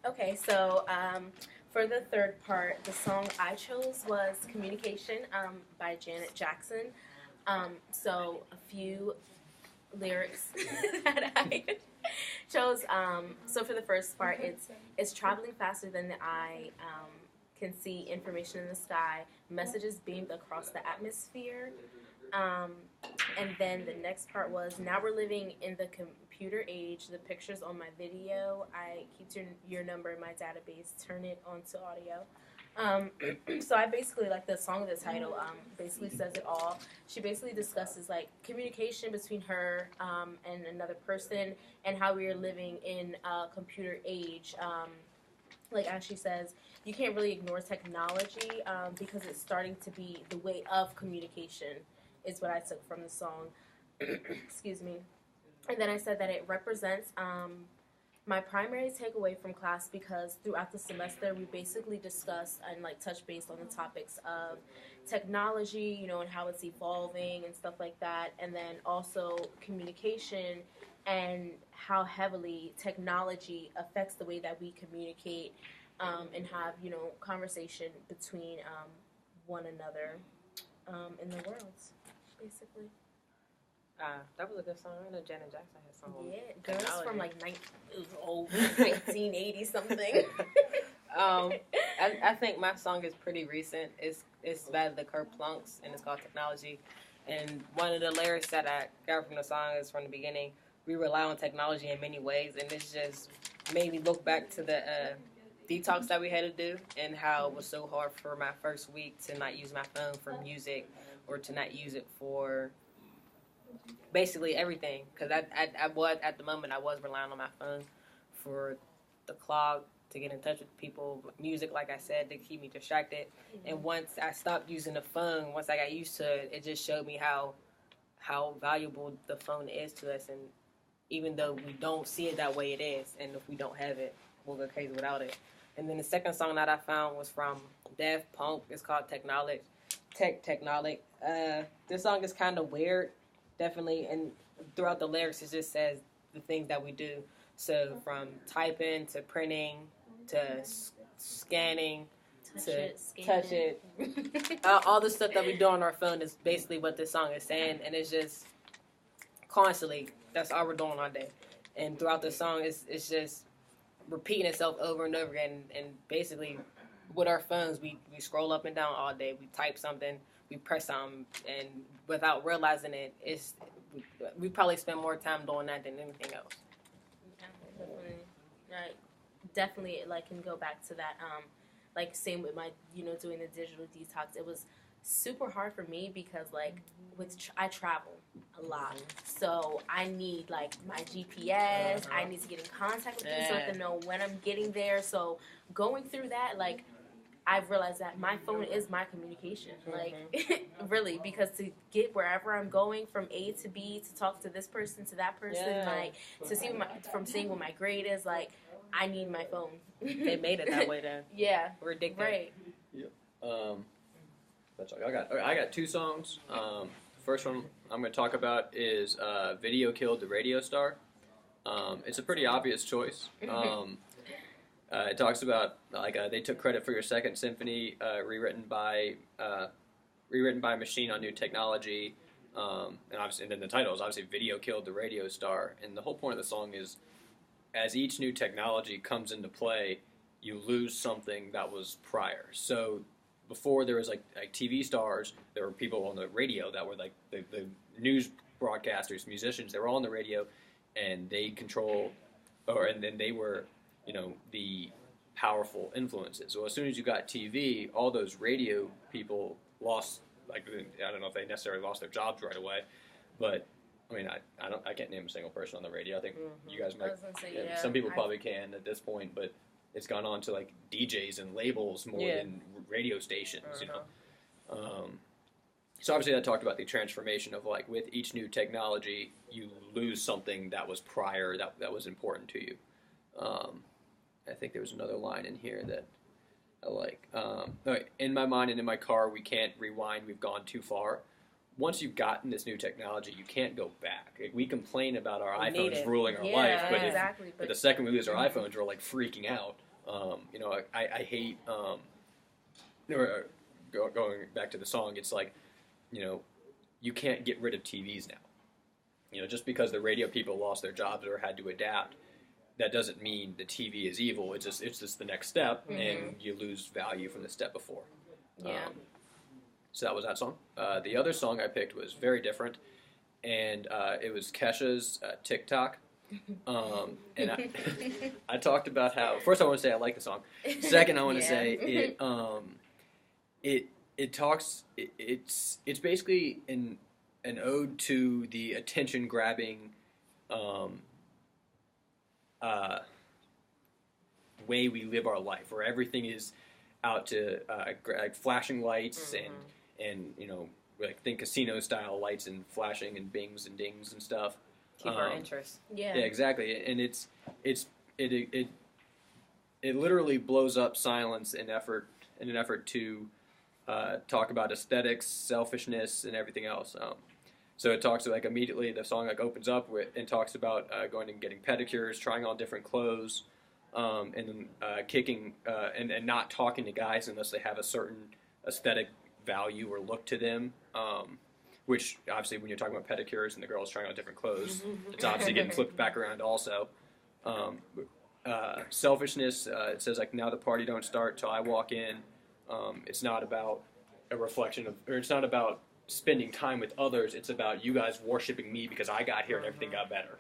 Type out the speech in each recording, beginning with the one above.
Okay, so for the third part, the song I chose was Communication by Janet Jackson. So a few lyrics that I chose. So for the first part, it's traveling faster than the eye can see information in the sky, messages beamed across the atmosphere. Um, and then the next part was now we're living in the computer age. The pictures on my video, I keep your number in my database, turn it onto audio. So I basically like the song of the title. Basically says it all. She basically discusses like communication between her and another person, and how we are living in a computer age. Like as she says, you can't really ignore technology because it's starting to be the way of communication. Is what I took from the song. Excuse me. And then I said that it represents my primary takeaway from class because throughout the semester we basically discussed and like touch base on the topics of technology, and how it's evolving and stuff like that, and then also communication and how heavily technology affects the way that we communicate and have conversation between one another in the world, basically. That was a good song. I know Janet Jackson had some. Yeah, girls from like 1980 something. I think my song is pretty recent. It's by the Kerplunks and it's called Technology. And one of the lyrics that I got from the song is from the beginning. We rely on technology in many ways, and it's just made me look back to the detox that we had to do and how it was so hard for my first week to not use my phone for music or to not use it for basically everything, because I was at the moment I was relying on my phone for the clock to get in touch with people, music, like I said, to keep me distracted. And once I stopped using the phone, once I got used to it, it just showed me how valuable the phone is to us. And even though we don't see it that way, it is. And if we don't have it, we'll go crazy without it. And then the second song that I found was from Daft Punk. It's called Technolic. This song is kind of weird, definitely, and throughout the lyrics it just says the things that we do. So from typing to printing to scanning touch it. All the stuff that we do on our phone is basically what this song is saying, and it's just constantly that's all we're doing all day. And throughout the song, it's just repeating itself over and over again. And basically, with our phones, we scroll up and down all day. We type something, we press something, and without realizing it, we probably spend more time doing that than anything else. Yeah, definitely. Right. Definitely, like, can go back to that. Like, same with my, doing the digital detox. It was super hard for me because, like, I travel a lot. So I need, like, my GPS. I need to get in contact with people so I can know when I'm getting there. So going through that, like, I've realized that my phone is my communication. Like, really, because to get wherever I'm going from A to B, to talk to this person, to that person, like, to see from seeing what my grade is, like, I need my phone. They made it that way then. Yeah. Ridiculous. Right. Yeah. That's all. I got two songs. First one I'm going to talk about is "Video Killed the Radio Star." It's a pretty obvious choice. It talks about they took credit for your second symphony, rewritten by a machine on new technology, and then the title is obviously "Video Killed the Radio Star." And the whole point of the song is, as each new technology comes into play, you lose something that was prior. So before there was like TV stars, there were people on the radio that were like the news broadcasters, musicians. They were all on the radio, and they and then they were, the powerful influences. So as soon as you got TV, all those radio people lost. Like, I don't know if they necessarily lost their jobs right away, but I mean, I can't name a single person on the radio. I think you guys might. Some people probably can at this point, but it's gone on to like DJs and labels more than radio stations. So obviously that talked about the transformation of like with each new technology, you lose something that was prior that was important to you. I think there was another line in here that I like. In my mind and in my car, we can't rewind. We've gone too far. Once you've gotten this new technology, you can't go back. We complain about our iPhones ruling our life, but the second we lose our iPhones, we're like freaking out. You know, I hate. Going back to the song, it's like, you know, you can't get rid of TVs now. You know, just because the radio people lost their jobs or had to adapt, that doesn't mean the TV is evil. It's just the next step, and you lose value from the step before. Yeah. So that was that song. The other song I picked was very different, and it was Kesha's TikTok. And I talked about how, first I want to say I like the song. Second, I want to say it's basically an ode to the attention grabbing way we live our life, where everything is out to like flashing lights and you know, like think casino style lights and flashing and bings and dings and stuff. Keep our interest. Yeah. Yeah, exactly. And it literally blows up silence in an effort to talk about aesthetics, selfishness, and everything else. So it talks like immediately the song like opens up with and talks about going and getting pedicures, trying on different clothes, and then kicking and not talking to guys unless they have a certain aesthetic value or look to them. Which obviously, when you're talking about pedicures and the girls trying on different clothes, it's obviously getting flipped back around also. Selfishness. It says like, now the party don't start till I walk in. It's not about a reflection of, or it's not about spending time with others. It's about you guys worshiping me because I got here and everything got better.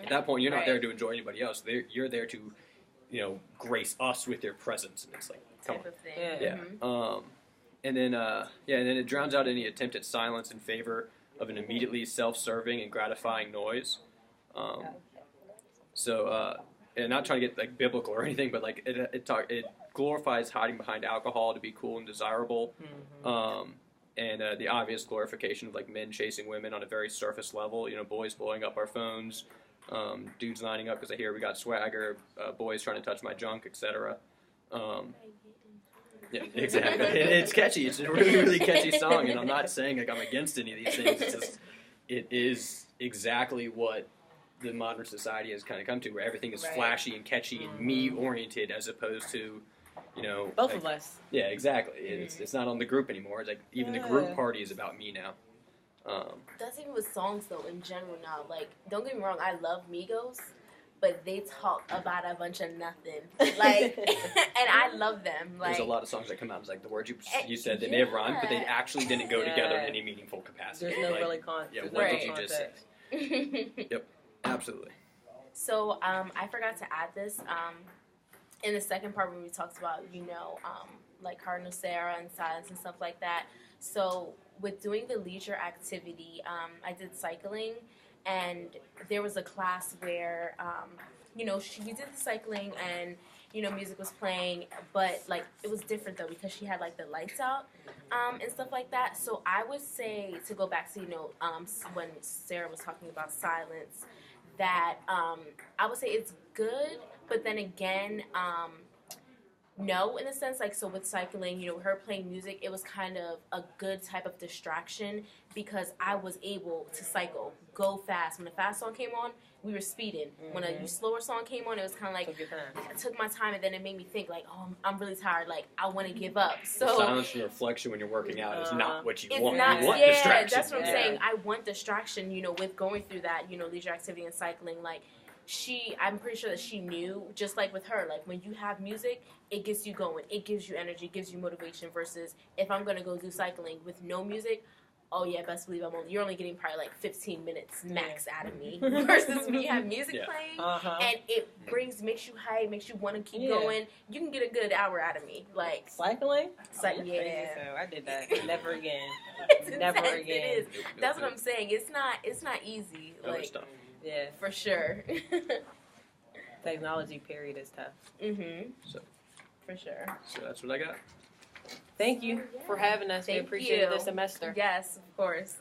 At that point, you're not there to enjoy anybody else. You're there to, you know, grace us with your presence. And it's like, come on. Yeah. And then it drowns out any attempt at silence in favor of an immediately self-serving and gratifying noise. And not trying to get like biblical or anything, but like it glorifies hiding behind alcohol to be cool and desirable, and the obvious glorification of like men chasing women on a very surface level. You know, boys blowing up our phones, dudes lining up because I hear we got swagger, boys trying to touch my junk, etc. Yeah, exactly. It's catchy. It's a really, really catchy song, and I'm not saying like I'm against any of these things. It's just it is exactly what the modern society has kind of come to, where everything is flashy and catchy and me-oriented, as opposed to, you know, both like, of us. Yeah, exactly. It's not on the group anymore. It's like even the group party is about me now. That's even with songs though in general now. Like, don't get me wrong, I love Migos, but they talk about a bunch of nothing. Like, and I love them. Like, there's a lot of songs that come out. It's like the words you said, they may have rhymed, but they actually didn't go together in any meaningful capacity. There's no really context. Yeah, what did you just say? Yep, absolutely. So I forgot to add this. In the second part when we talked about, you know, like Cardinal Sarah and silence and stuff like that. So with doing the leisure activity, I did cycling, and there was a class where, you know, we did the cycling and, you know, music was playing, but like it was different though because she had like the lights out and stuff like that. So I would say, to go back to, you know, when Sarah was talking about silence, that I would say it's good, but then again, no, in a sense, like, so with cycling, you know, her playing music, it was kind of a good type of distraction because I was able to cycle, go fast. When a fast song came on, we were speeding. When a slower song came on, it was kind of like, I took my time, and then it made me think, like, oh, I'm really tired, like, I want to give up. So silence and reflection when you're working out is not what you want. Not, you want yeah, distraction. That's what I'm saying. I want distraction, you know, with going through that, you know, leisure activity and cycling, like, I'm pretty sure that she knew, just like with her, like when you have music, it gets you going, it gives you energy, gives you motivation, versus if I'm going to go do cycling with no music, oh yeah, best believe you're only getting probably like 15 minutes max out of me, versus when you have music playing, and it makes you hype, makes you want to keep going, you can get a good hour out of me. Like cycling? Yeah. So I did that. Never again. Never again. It is. That's what I'm saying. It's not easy. Like, stuff. Yeah, for sure. Technology period is tough. So, for sure. So that's what I got. Thank you for having us. Thank we appreciate it you. this semester. Yes, of course.